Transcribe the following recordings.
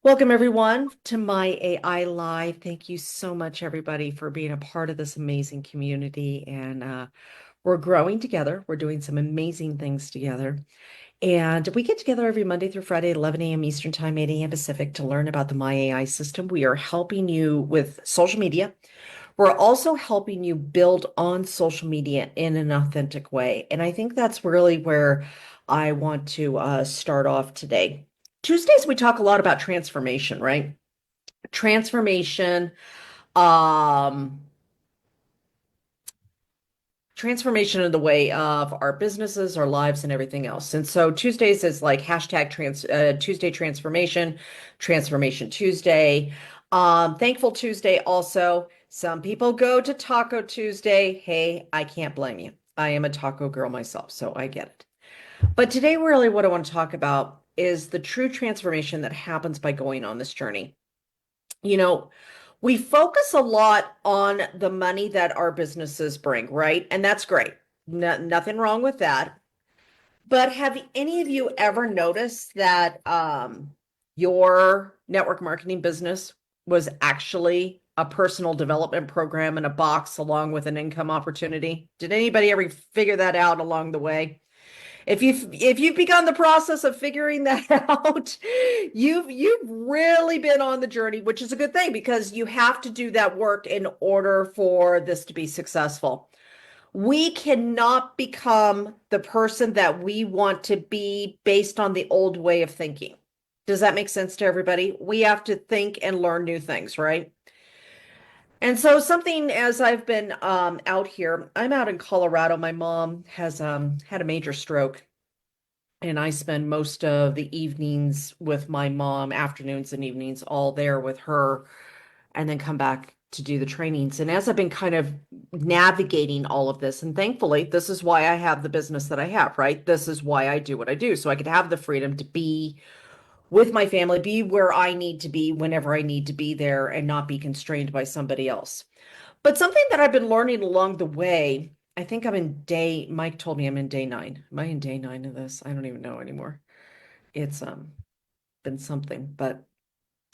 Welcome everyone to my AI Live. Thank you so much, everybody, for being a part of this amazing community. And we're growing together. We're doing some amazing things together. And we get together every Monday through Friday, 11 a.m. Eastern Time, 8 a.m. Pacific, to learn about the My AI system. We are helping you with social media. We're also helping you build on social media in an authentic way. And I think that's really where I want to start off today. Tuesdays, we talk a lot about transformation, right? Transformation, um, transformation in the way of our businesses, our lives, and everything else. And so Tuesdays is like hashtag Tuesday transformation, Transformation Tuesday, Thankful Tuesday also. Some people go to Taco Tuesday. Hey, I can't blame you. I am a taco girl myself, so I get it. But today, really, what I want to talk about is the true transformation that happens by going on this journey. You know, we focus a lot on the money that our businesses bring, right? And that's great. Nothing wrong with that. But have any of you ever noticed that your network marketing business was actually a personal development program in a box along with an income opportunity? Did anybody ever figure that out along the way? If you've begun the process of figuring that out, you've really been on the journey, which is a good thing because you have to do that work in order for this to be successful. We cannot become the person that we want to be based on the old way of thinking. Does that make sense to everybody? We have to think and learn new things, right? And so something as I've been out here, I'm out in Colorado. My mom has had a major stroke. And I spend most of the evenings with my mom, afternoons and evenings, all there with her, and then come back to do the trainings. And as I've been kind of navigating all of this, and thankfully, this is why I have the business that I have, right? This is why I do what I do. So I could have the freedom to be with my family, be where I need to be whenever I need to be there, and not be constrained by somebody else. But something that I've been learning along the way, I think Mike told me I'm in day nine. Am I in day nine of this? I don't even know anymore. It's been something. But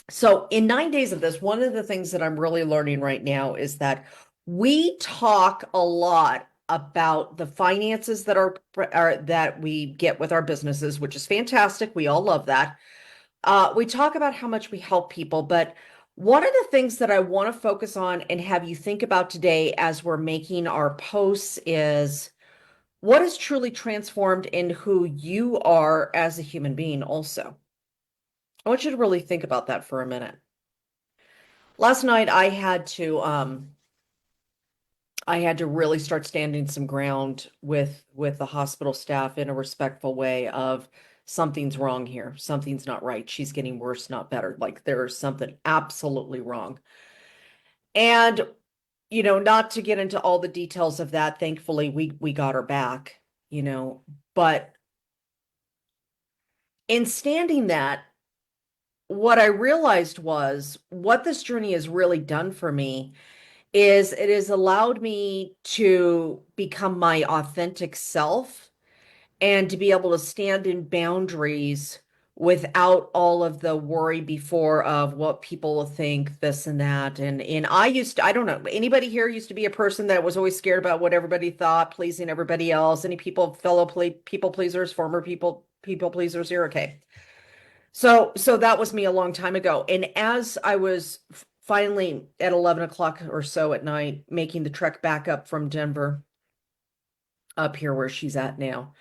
so in 9 days of this, one of the things that I'm really learning right now is that we talk a lot about the finances are that we get with our businesses, which is fantastic. We all love that. We talk about how much we help people, but one of the things that I want to focus on and have you think about today as we're making our posts is what is truly transformed in who you are as a human being also. I want you to really think about that for a minute. Last night I had to really start standing some ground with the hospital staff in a respectful way of something's wrong here. Something's not right. She's getting worse, not better. Like there's something absolutely wrong. And not to get into all the details of that, thankfully we got her back, but in standing that, what I realized was what this journey has really done for me is it has allowed me to become my authentic self and to be able to stand in boundaries without all of the worry before of what people will think, this and that. And I don't know, anybody here used to be a person that was always scared about what everybody thought, pleasing everybody else. Any people pleasers, former people pleasers here? Okay. So that was me a long time ago. And as I was finally at 11 o'clock or so at night making the trek back up from Denver up here where she's at now,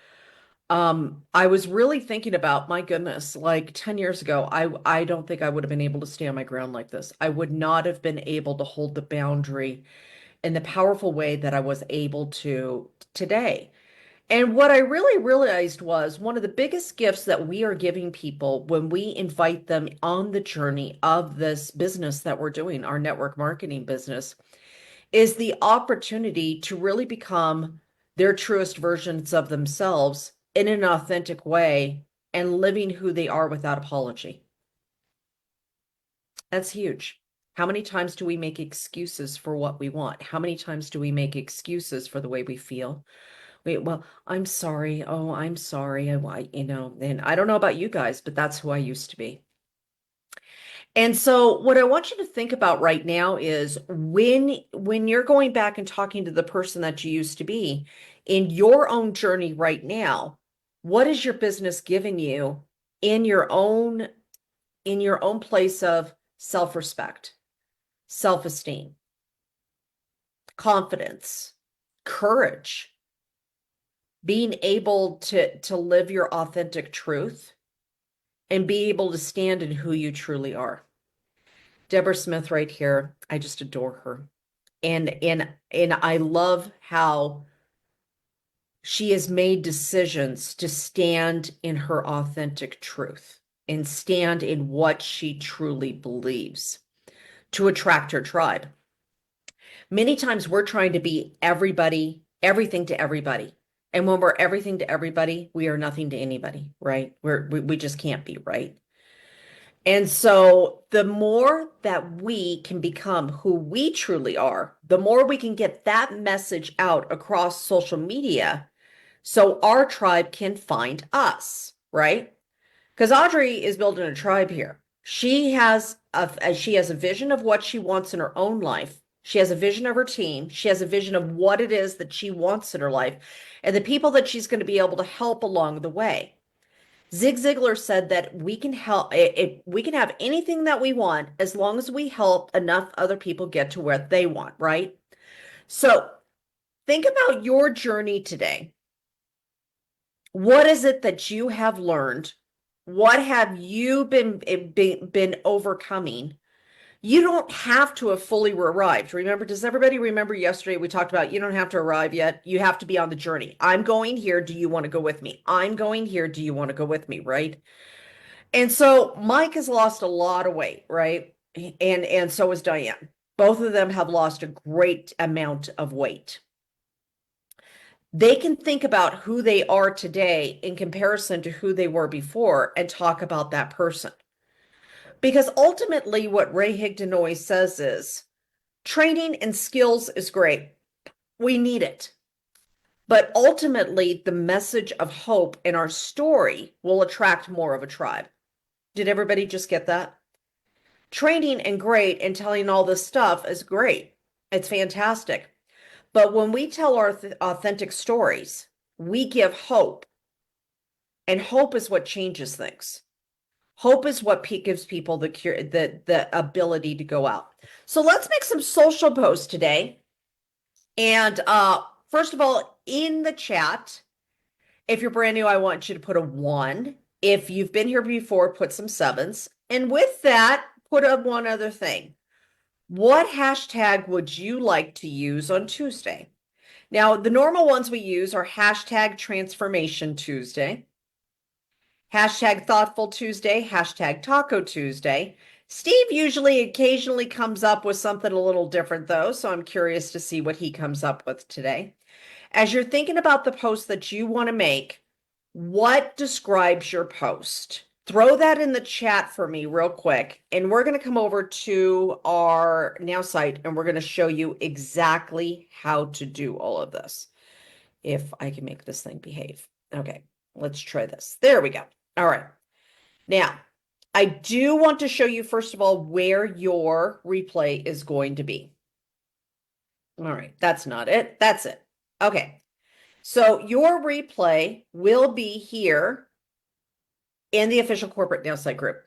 I was really thinking about, my goodness, like 10 years ago, I don't think I would have been able to stand my ground like this. I would not have been able to hold the boundary in the powerful way that I was able to today. And what I really realized was one of the biggest gifts that we are giving people when we invite them on the journey of this business that we're doing, our network marketing business, is the opportunity to really become their truest versions of themselves in an authentic way and living who they are without apology. That's huge. How many times do we make excuses for what we want? How many times do we make excuses for the way we feel? Wait, well, I'm sorry. Oh, I'm sorry. And I don't know about you guys, but that's who I used to be. And so what I want you to think about right now is when you're going back and talking to the person that you used to be in your own journey right now, what is your business giving you in your own place of self-respect, self-esteem, confidence, courage, being able to live your authentic truth and be able to stand in who you truly are. Deborah Smith right here, I just adore her. And I love how she has made decisions to stand in her authentic truth and stand in what she truly believes to attract her tribe. Many times we're trying to be everybody, everything to everybody. And when we're everything to everybody, we are nothing to anybody, right? We just can't be, right? And so the more that we can become who we truly are, the more we can get that message out across social media so our tribe can find us, right? Because Audrey is building a tribe here. She has a vision of what she wants in her own life. She has a vision of her team. She has a vision of what it is that she wants in her life and the people that she's going to be able to help along the way. Zig Ziglar said that we can help we can have anything that we want as long as we help enough other people get to where they want, right? So think about your journey today. What is it that you have learned? What have you been overcoming? You don't have to have fully arrived. Remember, does everybody remember yesterday we talked about you don't have to arrive yet. You have to be on the journey. I'm going here. Do you want to go with me? I'm going here. Do you want to go with me? Right? And so Mike has lost a lot of weight, right? And so has Diane. Both of them have lost a great amount of weight. They can think about who they are today in comparison to who they were before and talk about that person. Because ultimately, what Ray Higdon always says is training and skills is great. We need it. But ultimately, the message of hope in our story will attract more of a tribe. Did everybody just get that? Training and great and telling all this stuff is great. It's fantastic. But when we tell our authentic stories, we give hope. And hope is what changes things. Hope is what gives people the ability to go out. So let's make some social posts today. And first of all, in the chat, if you're brand new, I want you to put a 1. If you've been here before, put some 7s. And with that, put up one other thing. What hashtag would you like to use on Tuesday? Now, the normal ones we use are hashtag Transformation Tuesday, hashtag Thoughtful Tuesday, hashtag Taco Tuesday. Steve usually occasionally comes up with something a little different, though, so I'm curious to see what he comes up with today. As you're thinking about the post that you want to make, what describes your post? Throw that in the chat for me real quick. And we're going to come over to our Now site and we're going to show you exactly how to do all of this. If I can make this thing behave. Okay, let's try this. There we go. All right. Now, I do want to show you, first of all, where your replay is going to be. All right, that's not it. That's it. Okay. So your replay will be here in the official corporate Now site group.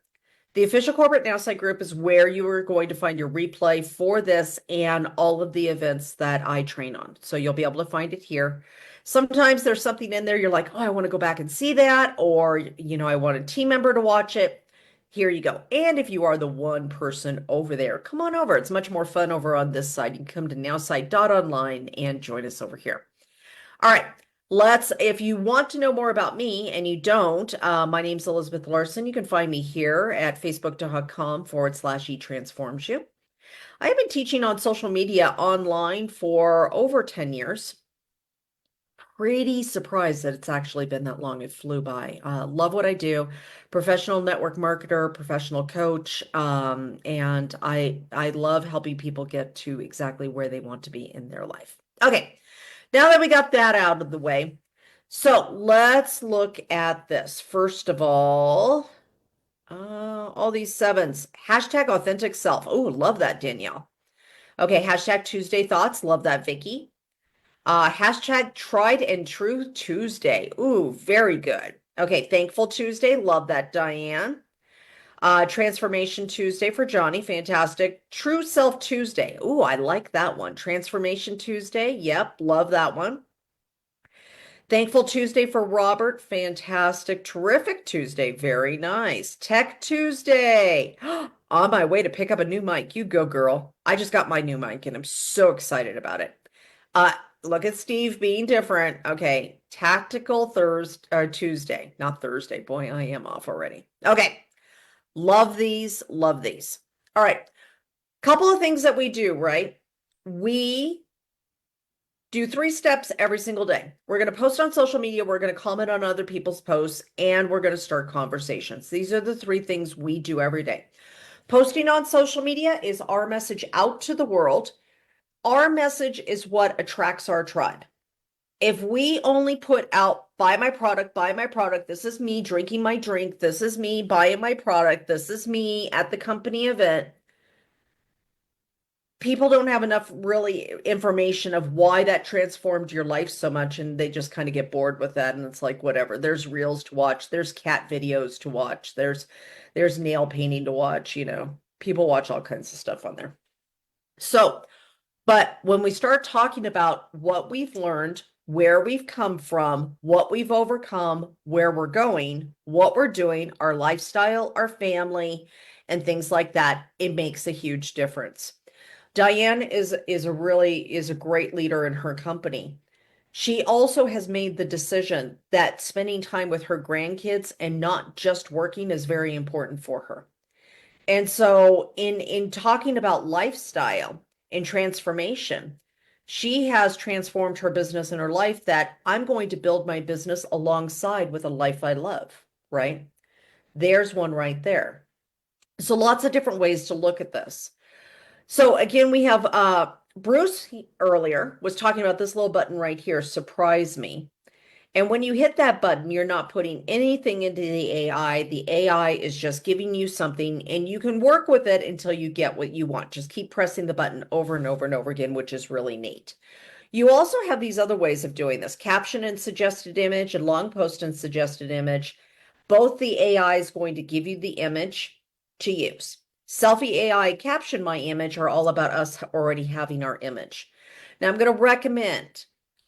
The official corporate Now site group is where you are going to find your replay for this and all of the events that I train on. So you'll be able to find it here. Sometimes there's something in there you're like, oh, I want to go back and see that, or, I want a team member to watch it. Here you go. And if you are the one person over there, come on over. It's much more fun over on this side. You can come to nowsite.online and join us over here. All right. If you want to know more about me and you don't, my name's Elizabeth Larson. You can find me here at facebook.com/eTransforms I have been teaching on social media online for over 10 years. Pretty surprised that it's actually been that long. It flew by. Love what I do. Professional network marketer, professional coach, and I love helping people get to exactly where they want to be in their life. Okay. Now that we got that out of the way, so let's look at this. First of all, All these sevens. Hashtag authentic self. Oh, love that, Danielle. Okay, hashtag Tuesday thoughts. Love that, Vicky. Hashtag tried and true Tuesday. Ooh, very good. Okay, thankful Tuesday. Love that, Diane. Transformation Tuesday for Johnny. Fantastic. True Self Tuesday. Ooh, I like that one. Transformation Tuesday. Yep, love that one. Thankful Tuesday for Robert. Fantastic. Terrific Tuesday. Very nice. Tech Tuesday. On my way to pick up a new mic. You go, girl. I just got my new mic and I'm so excited about it. Uh, Look at Steve being different. Okay. Tactical Thursday or Tuesday, not Thursday. Boy, I am off already. Okay. Love these. Love these. All right. Couple of things that we do, right? We do 3 steps every single day. We're going to post on social media, we're going to comment on other people's posts, and we're going to start conversations. These are the 3 things we do every day. Posting on social media is our message out to the world. Our message is what attracts our tribe. If we only put out, buy my product, this is me drinking my drink, this is me buying my product, this is me at the company event, people don't have enough really information of why that transformed your life so much, and they just kind of get bored with that, and it's like whatever. There's reels to watch, there's cat videos to watch, there's nail painting to watch, people watch all kinds of stuff on there. So but when we start talking about what we've learned, where we've come from, what we've overcome, where we're going, what we're doing, our lifestyle, our family, and things like that, it makes a huge difference. Diane is a great leader in her company. She also has made the decision that spending time with her grandkids and not just working is very important for her. And so in talking about lifestyle and transformation, she has transformed her business and her life that I'm going to build my business alongside with a life I love, right? There's one right there. So lots of different ways to look at this. So again, we have Bruce earlier was talking about this little button right here, surprise me. And when you hit that button, you're not putting anything into the AI. The AI is just giving you something, and you can work with it until you get what you want. Just keep pressing the button over and over and over again, which is really neat. You also have these other ways of doing this, caption and suggested image and long post and suggested image. Both the AI is going to give you the image to use. Selfie AI, caption my image are all about us already having our image. Now I'm going to recommend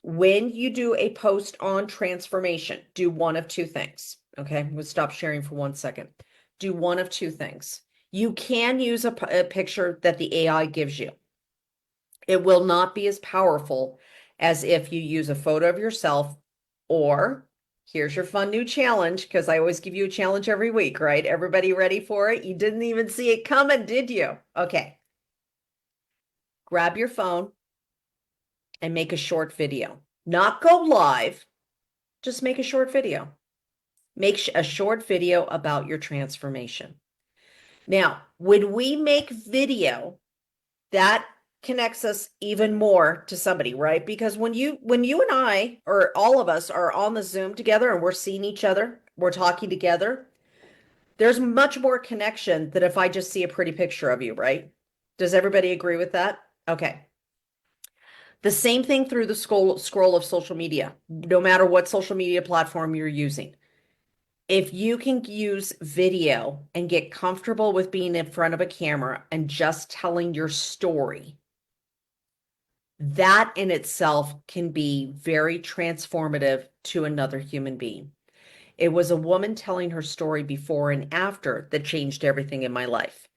when you do a post on transformation, do one of 2 things. Okay, we'll stop sharing for 1 second. Do one of 2 things. You can use a picture that the AI gives you. It will not be as powerful as if you use a photo of yourself, or here's your fun new challenge, because I always give you a challenge every week, right? Everybody ready for it? You didn't even see it coming, did you? Okay. Grab your phone and make a short video. Not go live, just make a short video. Make a short video about your transformation. Now, when we make video, that connects us even more to somebody, right? Because when you and I or all of us are on the Zoom together and we're seeing each other, we're talking together, there's much more connection than if I just see a pretty picture of you, right? Does everybody agree with that? Okay. The same thing through the scroll of social media, no matter what social media platform you're using. If you can use video and get comfortable with being in front of a camera and just telling your story, that in itself can be very transformative to another human being. It was a woman telling her story before and after that changed everything in my life.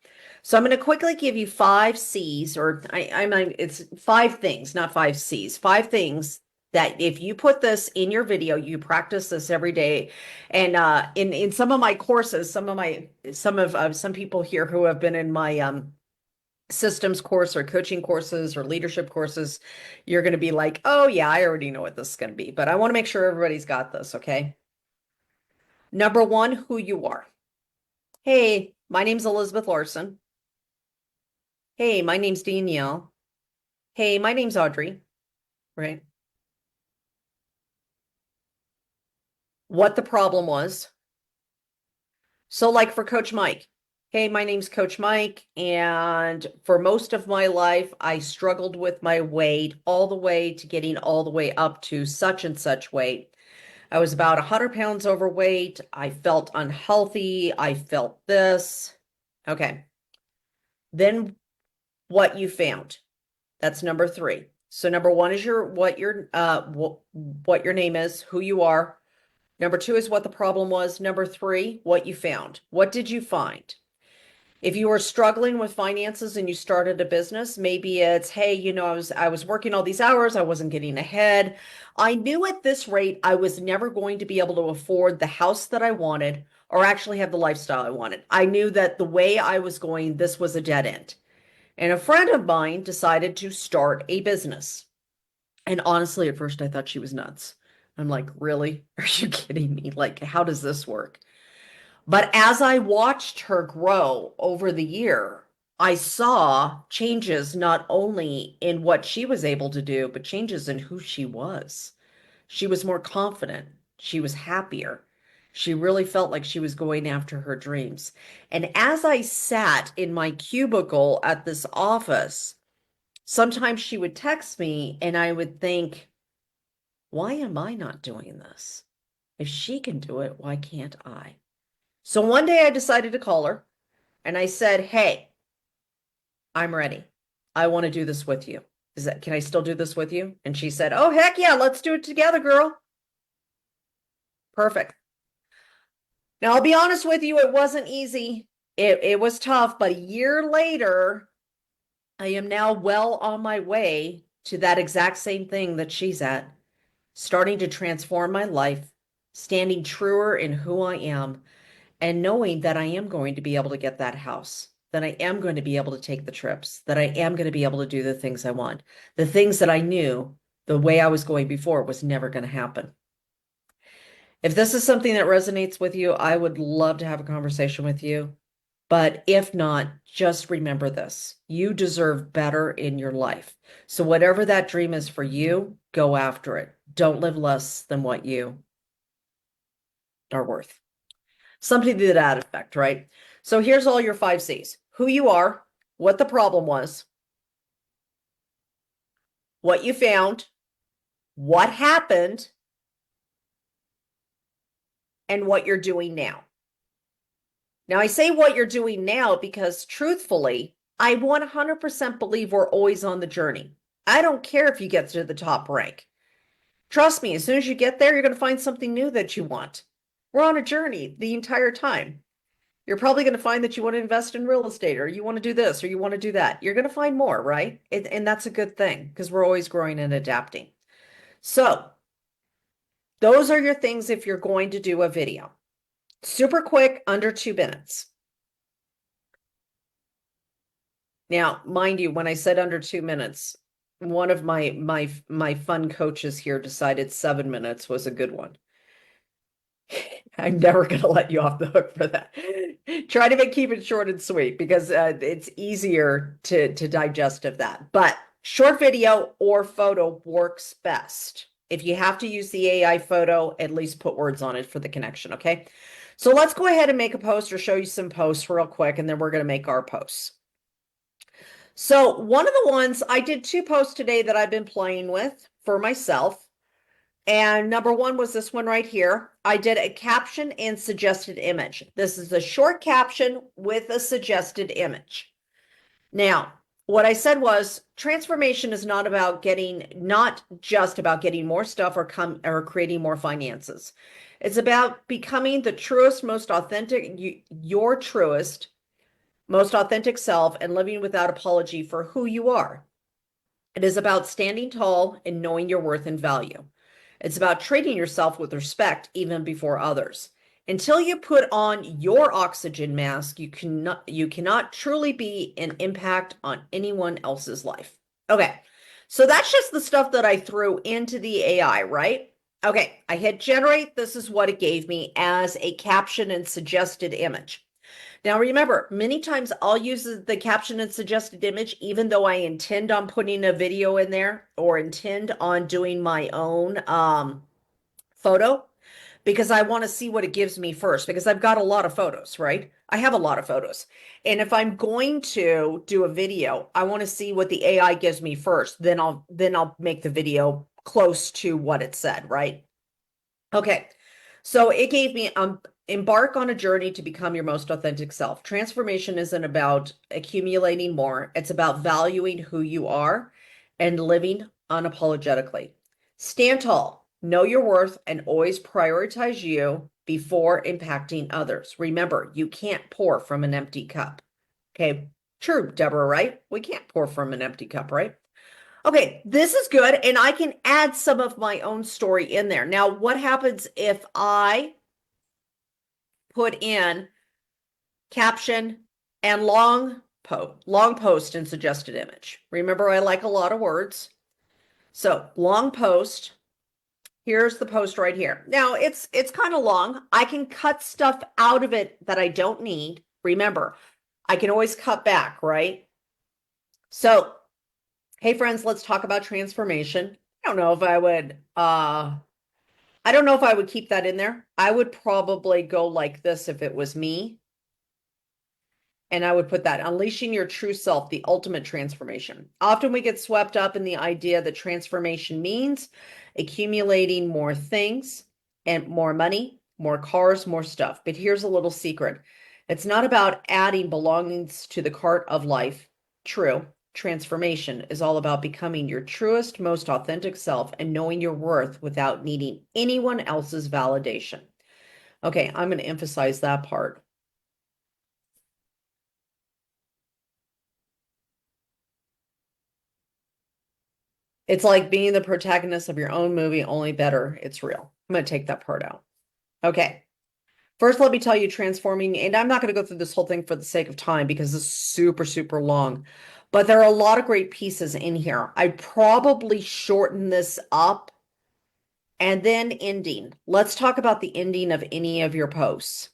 So I'm going to quickly give you 5 C's, or I mean, it's 5 things, not 5 C's, 5 things that if you put this in your video, you practice this every day. And in some of my courses, some people here who have been in my systems course or coaching courses or leadership courses, you're going to be like, oh yeah, I already know what this is going to be, but I want to make sure everybody's got this, okay? Number one, who you are. Hey, my name's Elizabeth Larson. Hey, my name's Danielle. Hey, my name's Audrey, right? What the problem was, So, like for Coach Mike, hey, my name's Coach Mike, and for most of my life, I struggled with my weight all the way to getting all the way up to such and such weight. I was about 100 pounds overweight. I felt unhealthy. I felt this. Okay. Then what you found. That's number three. So number one is what your name is, who you are. Number two is what the problem was. Number three, what you found. What did you find? If you were struggling with finances and you started a business, maybe it's, hey, I was working all these hours, I wasn't getting ahead. I knew at this rate I was never going to be able to afford the house that I wanted or actually have the lifestyle I wanted. I knew that the way I was going, this was a dead end. And a friend of mine decided to start a business. And honestly, at first I thought she was nuts. I'm like, really? Are you kidding me? Like, how does this work? But as I watched her grow over the year, I saw changes not only in what she was able to do, but changes in who she was. She was more confident. She was happier. She really felt like she was going after her dreams. And as I sat in my cubicle at this office, sometimes she would text me and I would think, why am I not doing this? If she can do it, why can't I? So one day I decided to call her and I said, hey, I'm ready. I want to do this with you. Can I still do this with you? And she said, oh, heck yeah, let's do it together, girl. Perfect. Now, I'll be honest with you, it wasn't easy. It was tough, but a year later, I am now well on my way to that exact same thing that she's at, starting to transform my life, standing truer in who I am, and knowing that I am going to be able to get that house, that I am going to be able to take the trips, that I am going to be able to do the things I want, the things that I knew the way I was going before was never going to happen. If this is something that resonates with you, I would love to have a conversation with you. But if not, just remember this. You deserve better in your life. So whatever that dream is for you, go after it. Don't live less than what you are worth. Something to that effect, right? So here's all your 5 C's. Who you are, what the problem was, what you found, what happened, and what you're doing now. Now, I say what you're doing now because truthfully, I 100% believe we're always on the journey. I don't care if you get to the top rank. Trust me, as soon as you get there, you're going to find something new that you want. We're on a journey the entire time. You're probably going to find that you want to invest in real estate or you want to do this or you want to do that. You're going to find more, right? And that's a good thing because we're always growing and adapting. So, those are your things if you're going to do a video. Super quick, under 2 minutes. Now, mind you, when I said under 2 minutes, one of my fun coaches here decided 7 minutes was a good one. I'm never going to let you off the hook for that. Try to keep it short and sweet because it's easier to digest of that. But short video or photo works best. If you have to use the AI photo, at least put words on it for the connection, okay? So let's go ahead and make a post or show you some posts real quick, and then we're going to make our posts. So one of the ones, I did 2 posts today that I've been playing with for myself. And number one was this one right here. I did a caption and suggested image. This is a short caption with a suggested image. Now, what I said was transformation is not just about getting more stuff or creating more finances. It's about becoming the truest, most authentic, your truest, most authentic self and living without apology for who you are. It is about standing tall and knowing your worth and value. It's about treating yourself with respect even before others. Until you put on your oxygen mask, you cannot truly be an impact on anyone else's life. Okay, so that's just the stuff that I threw into the AI, right? Okay, I hit generate. This is what it gave me as a caption and suggested image. Now remember, many times I'll use the caption and suggested image, even though I intend on putting a video in there or intend on doing my own photo, because I want to see what it gives me first because I've got a lot of photos, right? I have a lot of photos. And if I'm going to do a video, I want to see what the AI gives me first. Then I'll make the video close to what it said, right? Okay. So it gave me embark on a journey to become your most authentic self. Transformation isn't about accumulating more. It's about valuing who you are and living unapologetically. Stand tall, know your worth, and always prioritize you before impacting others. Remember, you can't pour from an empty cup. Okay. True, Deborah, right? We can't pour from an empty cup, right? Okay, this is good, and I can add some of my own story in there. Now, what happens if I put in caption and long post and suggested image? Remember, I like a lot of words. So, long post. Here's the post right here. Now, it's kind of long. I can cut stuff out of it that I don't need. Remember, I can always cut back, right? So, hey friends, let's talk about transformation. I don't know if I would I don't know if I would keep that in there. I would probably go like this if it was me. And I would put that unleashing your true self, the ultimate transformation. Often we get swept up in the idea that transformation means accumulating more things and more money, more cars, more stuff. But here's a little secret. It's not about adding belongings to the cart of life. True. Transformation is all about becoming your truest, most authentic self and knowing your worth without needing anyone else's validation. Okay, I'm going to emphasize that part. It's like being the protagonist of your own movie, only better. It's real. I'm going to take that part out. Okay. First, let me tell you transforming, and I'm not going to go through this whole thing for the sake of time because it's super, super long. But there are a lot of great pieces in here. I'd probably shorten this up and then ending. Let's talk about the ending of any of your posts.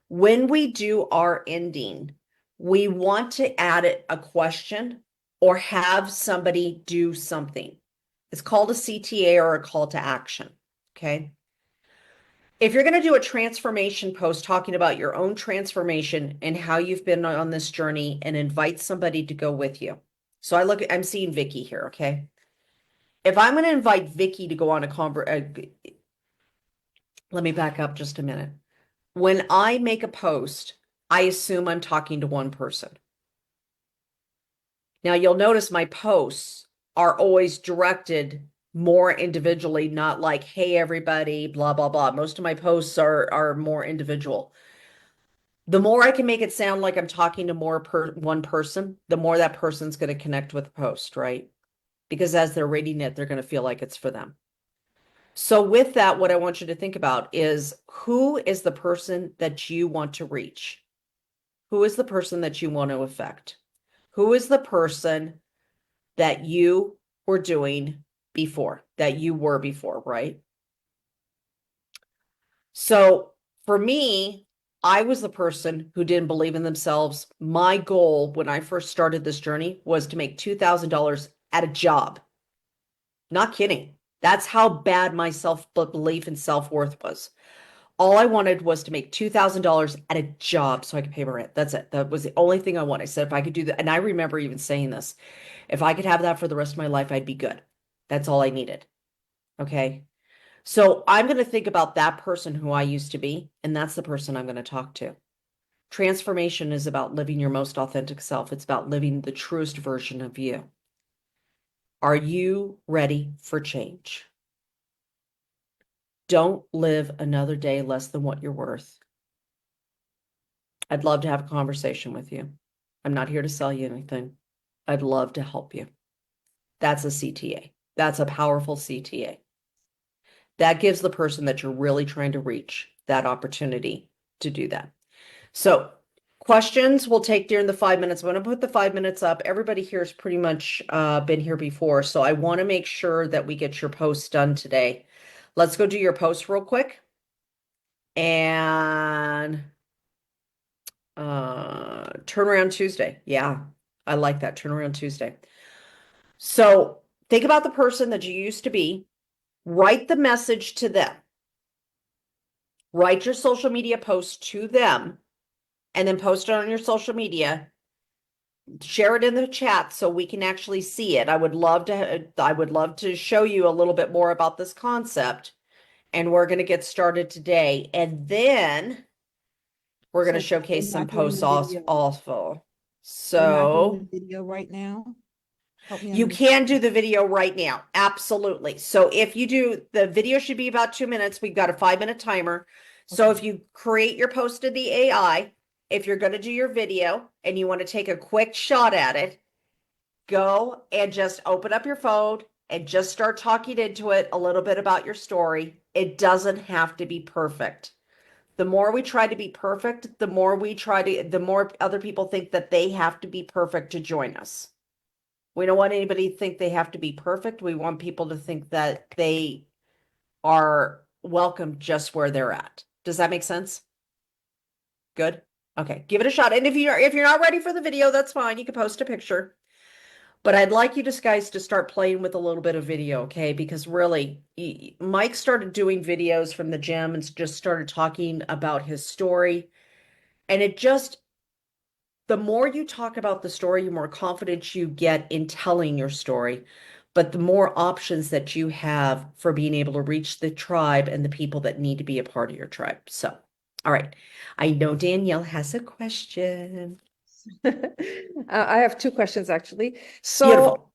When we do our ending, we want to add it a question or have somebody do something. It's called a CTA or a call to action. Okay. If you're going to do a transformation post talking about your own transformation and how you've been on this journey and invite somebody to go with you. So I'm seeing Vicky here. Okay. If I'm going to invite Vicky to go on a let me back up just a minute. When I make a post, I assume I'm talking to one person. Now you'll notice my posts are always directed more individually, not like, hey, everybody, blah, blah, blah. Most of my posts are more individual. The more I can make it sound like I'm talking to one person, the more that person's going to connect with the post, right? Because as they're reading it, they're going to feel like it's for them. So with that, what I want you to think about is who is the person that you want to reach? Who is the person that you want to affect? Who is the person that you were doing before, that you were before, right? So for me, I was the person who didn't believe in themselves. My goal when I first started this journey was to make $2,000 at a job. Not kidding. That's how bad my self-belief and self-worth was. All I wanted was to make $2,000 at a job so I could pay my rent. That's it. That was the only thing I wanted. I said if I could do that, and I remember even saying this, if I could have that for the rest of my life, I'd be good. That's all I needed. Okay. So I'm going to think about that person who I used to be, and that's the person I'm going to talk to. Transformation is about living your most authentic self. It's about living the truest version of you. Are you ready for change? Don't live another day less than what you're worth. I'd love to have a conversation with you. I'm not here to sell you anything. I'd love to help you. That's a CTA. That's a powerful CTA. That gives the person that you're really trying to reach that opportunity to do that. So questions we'll take during the 5 minutes. I'm going to put the 5 minutes up. Everybody here has pretty much been here before. So I want to make sure that we get your posts done today. Let's go do your post real quick. And turnaround Tuesday. Yeah, I like that. Turnaround Tuesday. So think about the person that you used to be. Write the message to them. write your social media post to them, and then post it on your social media. Share it in the chat so we can actually see it. I would love to show you a little bit more about this concept, and we're going to get started today. And then we're going to So we're showcase some not doing posts the video. also. We're not doing the So video right now. Help me you can do understand. the video right now. Absolutely. So if you do, the video should be about 2 minutes. We've got a 5-minute timer. So Okay. if you create your post to the AI, if you're going to do your video and you want to take a quick shot at it, go and just open up your phone and just start talking into it a little bit about your story. It doesn't have to be perfect. The more we try to be perfect, the more other people think that they have to be perfect to join us. We don't want anybody to think they have to be perfect. We want people to think that they are welcome just where they're at. Does that make sense? Good. Okay, give it a shot. And if you're not ready for the video, that's fine. You can post a picture. But I'd like you guys to start playing with a little bit of video, okay? Because really, Mike started doing videos from the gym and just started talking about his story. And the more you talk about the story, the more confidence you get in telling your story, but the more options that you have for being able to reach the tribe and the people that need to be a part of your tribe. So, all right. I know Danielle has a question. I have two questions actually. So Beautiful.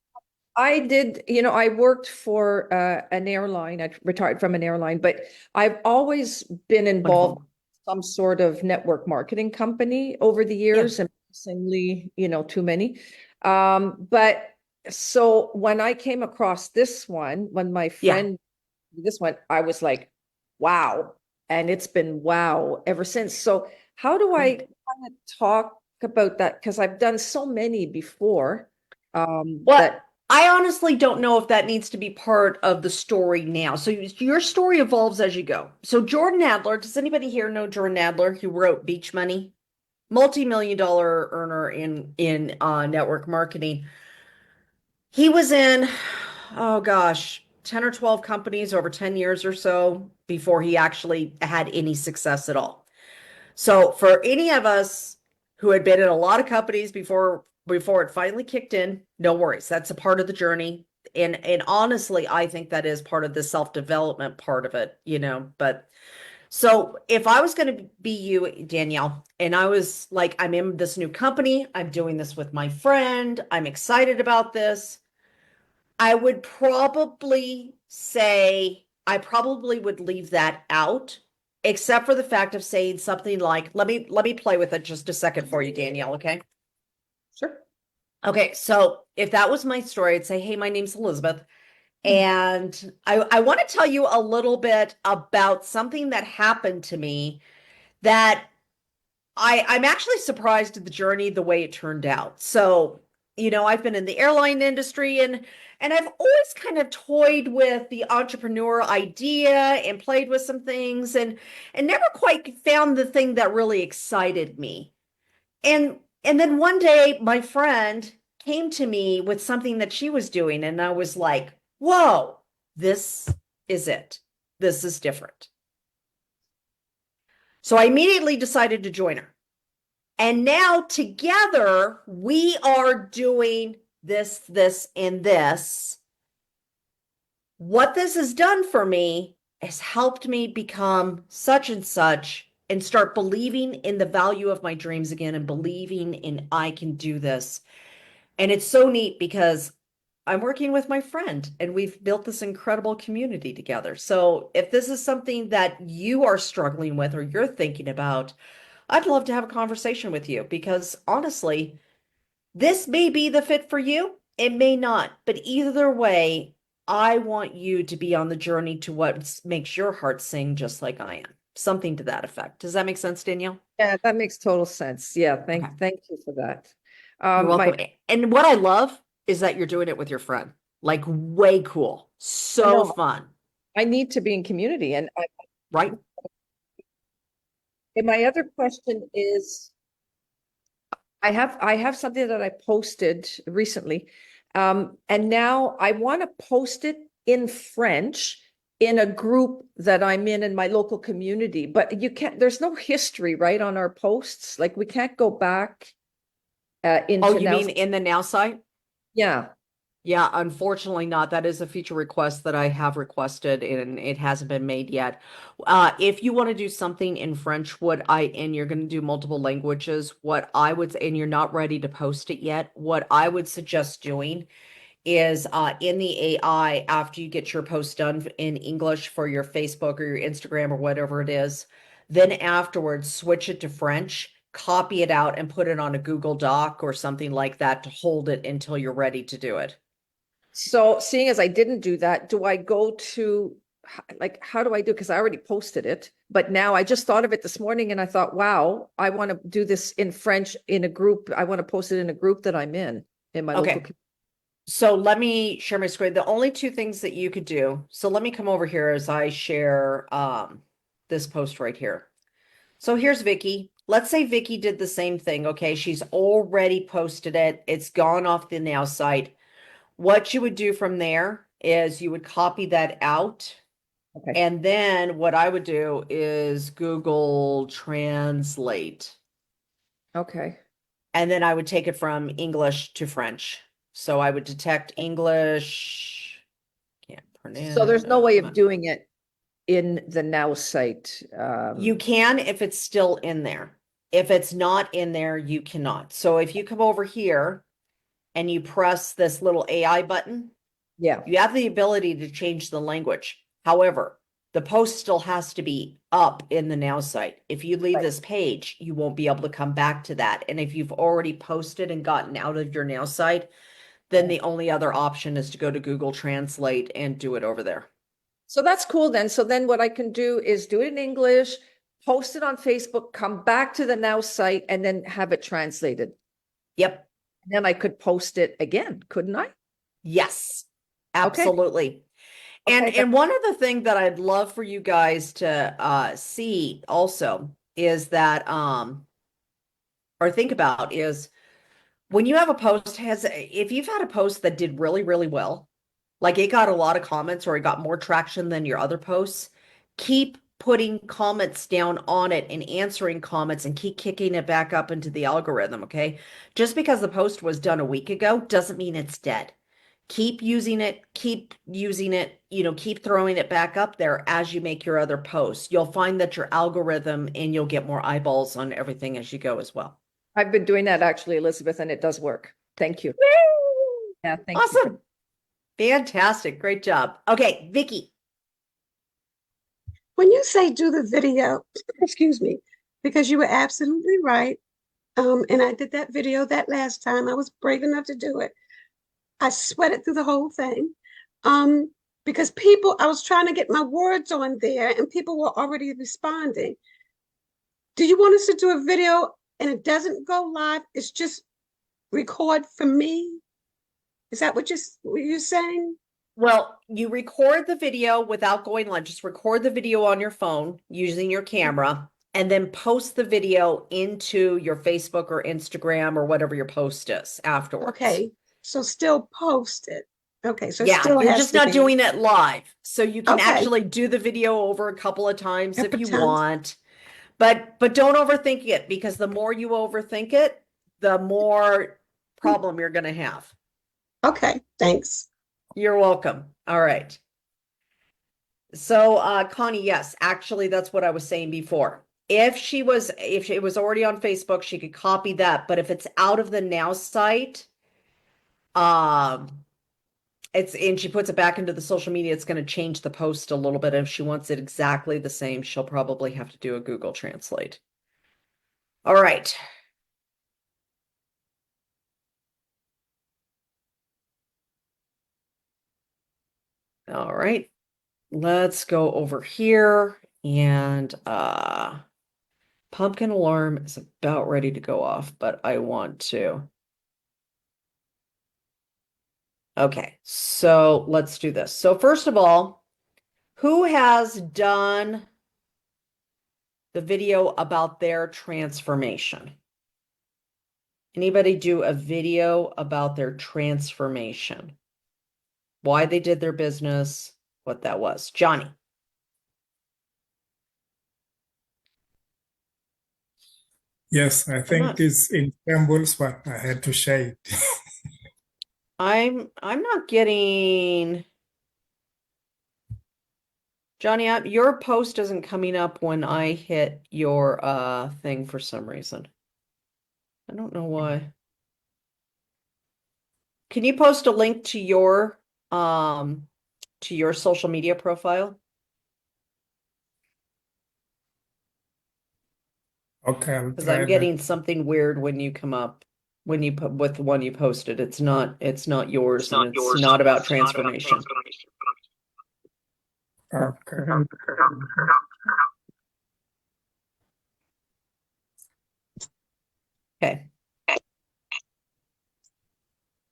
I did, I worked for an airline. I retired from an airline, but I've always been involved Wonderful. in some sort of network marketing company over the Yeah. years, and increasingly, too many. But so when I came across this one, when my Yeah. friend this one, I was like, wow. And it's been wow ever since. So how do I Great. kind of talk about that? Because I've done so many before Well, that I honestly don't know if that needs to be part of the story now. So your story evolves as you go. So Jordan Adler, does anybody here know Jordan Adler who wrote Beach Money? Multi-million dollar earner in network marketing. He was in, oh gosh, 10 or 12 companies over 10 years or so before he actually had any success at all. So for any of us who had been in a lot of companies before it finally kicked in, no worries. That's a part of the journey. And honestly, I think that is part of the self-development part of it. But so if I was going to be you, Danielle, and I was like, I'm in this new company, I'm doing this with my friend, I'm excited about this, I would probably say I probably would leave that out, except for the fact of saying something like, let me play with it just a second for you, Danielle, okay? sure. Okay, so if that was my story, I'd say, hey, my name's Elizabeth, Hmm. and I want to tell you a little bit about something that happened to me that I'm actually surprised at the journey the way it turned out. So, I've been in the airline industry and I've always kind of toyed with the entrepreneur idea and played with some things and never quite found the thing that really excited me. And then one day my friend came to me with something that she was doing and I was like, "Whoa, this is it. This is different." So I immediately decided to join her. And now together we are doing this, and this. What this has done for me has helped me become such and such and start believing in the value of my dreams again and believing in I can do this. And it's so neat because I'm working with my friend and we've built this incredible community together. So if this is something that you are struggling with or you're thinking about, I'd love to have a conversation with you because honestly, this may be the fit for you. It may not, but either way, I want you to be on the journey to what makes your heart sing just like I am. Something to that effect. Does that make sense, Danielle? Yeah, that makes total sense. Yeah, Okay. thank you for that. You're My welcome. And what I love is that you're doing it with your friend. Like way cool. I So know fun, I need to be in community, right? and my other question is, I have something that I posted recently, and now I want to post it in French in a group that I'm in my local community, but you can't, there's no history, right, on our posts. Like we can't go back Oh, into you now. mean in the Now site? Yeah. Yeah, unfortunately not. That is a feature request that I have requested and it hasn't been made yet. If you want to do something in French, and you're going to do multiple languages, and you're not ready to post it yet, what I would suggest doing is in the AI, after you get your post done in English for your Facebook or your Instagram or whatever it is, then afterwards switch it to French, copy it out and put it on a Google Doc or something like that to hold it until you're ready to do it. So seeing as I didn't do that, do I go to like how do I do? Because I already posted it, but now I just thought of it this morning and I thought, wow, I want to do this in French in a group. I want to post it in a group that I'm in my local Okay. community. So let me share my screen. The only two things that you could do. So let me come over here as I share this post right here. So here's Vicky. Let's say Vicky did the same thing. Okay, she's already posted it. It's gone off the Now site. What you would do from there is you would copy that out. Okay. And then what I would do is Google Translate. Okay. And then I would take it from English to French. So I would detect English. Can't So there's no way of pronounce. doing it in the Now site. You can if it's still in there. If it's not in there, you cannot. So if you come over here and you press this little AI button, Yeah. you have the ability to change the language. However, the post still has to be up in the Now site. If you leave Right. this page, you won't be able to come back to that. And if you've already posted and gotten out of your Now site, then the only other option is to go to Google Translate and do it over there. So that's cool then. So then what I can do is do it in English, post it on Facebook, come back to the Now site, and then have it translated. Yep. And then I could post it again, couldn't I? Yes. Okay. Absolutely. Okay. And one other thing that I'd love for you guys to see also is that or think about is when you have a post if you've had a post that did really, really well, like it got a lot of comments or it got more traction than your other posts, keep putting comments down on it and answering comments and keep kicking it back up into the algorithm, okay? Just because the post was done a week ago doesn't mean it's dead. Keep using it, keep throwing it back up there as you make your other posts. You'll find that your algorithm and you'll get more eyeballs on everything as you go as well. I've been doing that actually, Elizabeth, and it does work. Thank you. Woo! Yeah, thank you. Awesome. Fantastic. Great job. Okay, Vicky. When you say do the video, excuse me, because you were absolutely right. And I did that video that last time. I was brave enough to do it. I sweated through the whole thing. Um, because I was trying to get my words on there and people were already responding. Do you want us to do a video and it doesn't go live? It's just record for me? Is that what you're saying? Well, you record the video without going live. Just record the video on your phone using your camera and then post the video into your Facebook or Instagram or whatever your post is afterwards. Okay, so still post it. Okay, so it Yeah, still you're has just to not be. doing it live. So you can Okay, actually do the video over a couple of times if couple you times. want. But don't overthink it because the more you overthink it, the more problem you're going to have. Okay, thanks. You're welcome. All right. So, Connie, yes, actually, that's what I was saying before. If it was already on Facebook, she could copy that. But if it's out of the Now site, um, and she puts it back into the social media, it's going to change the post a little bit. If she wants it exactly the same, she'll probably have to do a Google Translate. All right. All right. Let's go over here and pumpkin alarm is about ready to go off, but I want to. Okay, so let's do this. So first of all, who has done the video about their transformation? Anybody do a video about their transformation? Why they did their business, what that was. Johnny. Yes, I think not- it's in symbols, but I had to share it. I'm not getting Johnny up. Your post isn't coming up when I hit your thing for some reason. I don't know why. Can you post a link to your social media profile? Okay, I'll Because try I'm that. getting something weird when you come up when you put with the one you posted. It's not yours and it's not about transformation. Okay. Okay.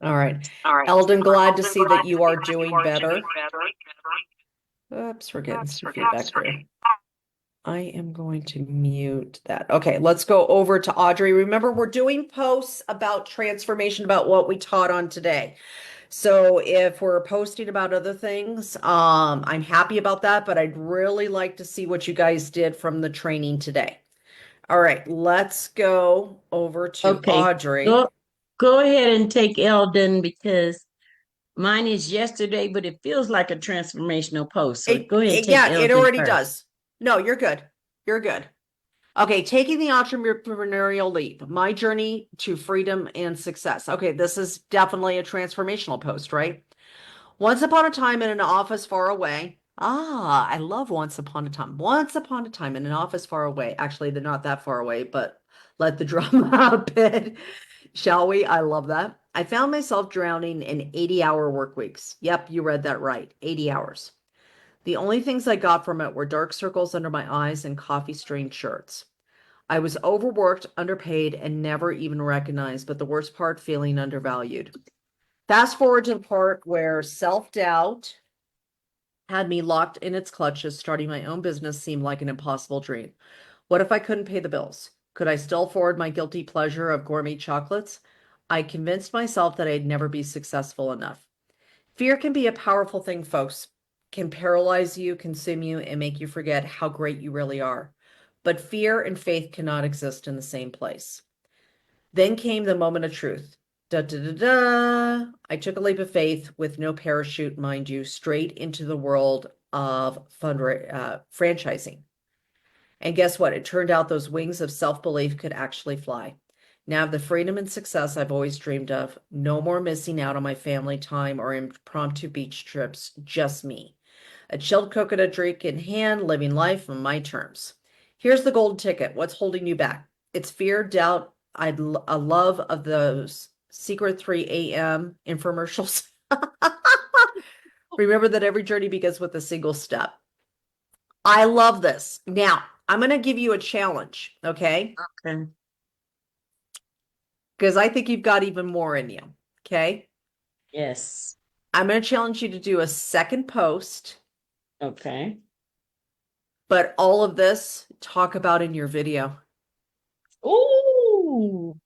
All right. Eldon, glad to see that you are doing better. Oops, we're getting some feedback there. I am going to mute that. Okay, let's go over to Audrey. Remember, we're doing posts about transformation, about what we taught on today. So if we're posting about other things, I'm happy about that, but I'd really like to see what you guys did from the training today. All right, let's go over to Okay, Audrey. go ahead and take Eldon because mine is yesterday, but it feels like a transformational post. So go ahead and take Yeah, it Eldon already first. does. No, you're good. You're good. Okay, taking the entrepreneurial leap, my journey to freedom and success. Okay, this is definitely a transformational post, right? Once upon a time in an office far away. Ah, I love once upon a time. Once upon a time in an office far away. Actually, they're not that far away, but let the drum out a bit, shall we? I love that. I found myself drowning in 80-hour work weeks. Yep, you read that right. 80 hours. The only things I got from it were dark circles under my eyes and coffee-stained shirts. I was overworked, underpaid, and never even recognized, but the worst part, feeling undervalued. Fast forward to the part where self-doubt had me locked in its clutches. Starting my own business seemed like an impossible dream. What if I couldn't pay the bills? Could I still afford my guilty pleasure of gourmet chocolates? I convinced myself that I'd never be successful enough. Fear can be a powerful thing, folks. Can paralyze you, consume you, and make you forget how great you really are. But fear and faith cannot exist in the same place. Then came the moment of truth. Da, da, da, da. I took a leap of faith with no parachute, mind you, straight into the world of franchising. And guess what? It turned out those wings of self-belief could actually fly. Now I have the freedom and success I've always dreamed of. No more missing out on my family time or impromptu beach trips, just me. A chilled coconut drink in hand, living life on my terms. Here's the golden ticket. What's holding you back? It's fear, doubt, a love of those secret 3 a.m. infomercials. Remember that every journey begins with a single step. I love this. Now, I'm going to give you a challenge, okay? Okay. Because I think you've got even more in you, okay? Yes. I'm going to challenge you to do a second post, Okay. but all of this talk about in your video, Ooh.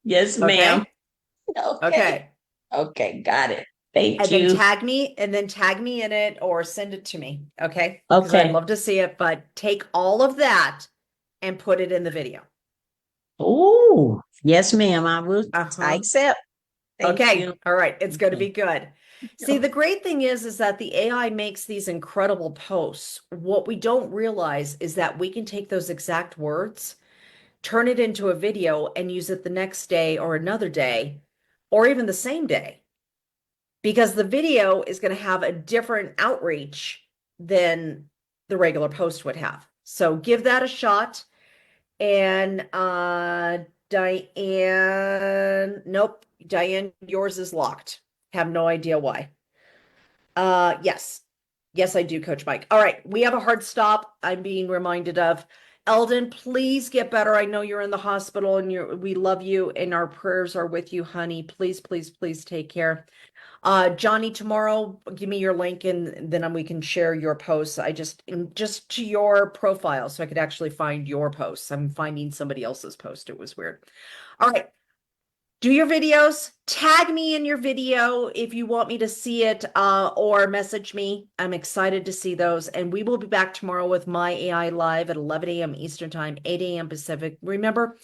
Yes, ma'am. okay? Okay. Okay. Okay, got it. Thank And you. then tag me in it or send it to me, okay? Because I'd Okay. love to see it, but take all of that and put it in the video. Ooh. Yes, ma'am. I will. I Uh-huh. accept. Thank Okay. you. All right. It's going to Okay. be good. See, the great thing is that the AI makes these incredible posts. What we don't realize is that we can take those exact words, turn it into a video, and use it the next day or another day, or even the same day, because the video is going to have a different outreach than the regular post would have. So give that a shot. And Diane, nope, Diane, yours is locked. Have no idea why. Yes. Yes, I do, Coach Mike. All right, we have a hard stop. I'm being reminded of. Eldon, please get better. I know you're in the hospital and we love you and our prayers are with you, honey. Please, please, please take care. Johnny, tomorrow, give me your link and then we can share your posts. Just to your profile so I could actually find your posts. I'm finding somebody else's post. It was weird. All right. Do your videos, tag me in your video if you want me to see it, or message me. I'm excited to see those. And we will be back tomorrow with My AI Live at 11 a.m. Eastern Time, 8 a.m. Pacific. Remember,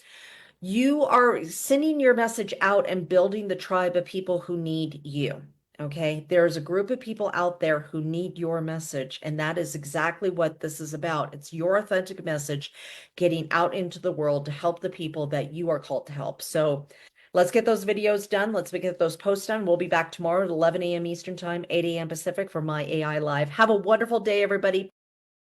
you are sending your message out and building the tribe of people who need you. Okay, there's a group of people out there who need your message, and that is exactly what this is about. It's your authentic message getting out into the world to help the people that you are called to help. So let's get those videos done. Let's get those posts done. We'll be back tomorrow at 11 a.m. Eastern Time, 8 a.m. Pacific for My AI Live. Have a wonderful day, everybody.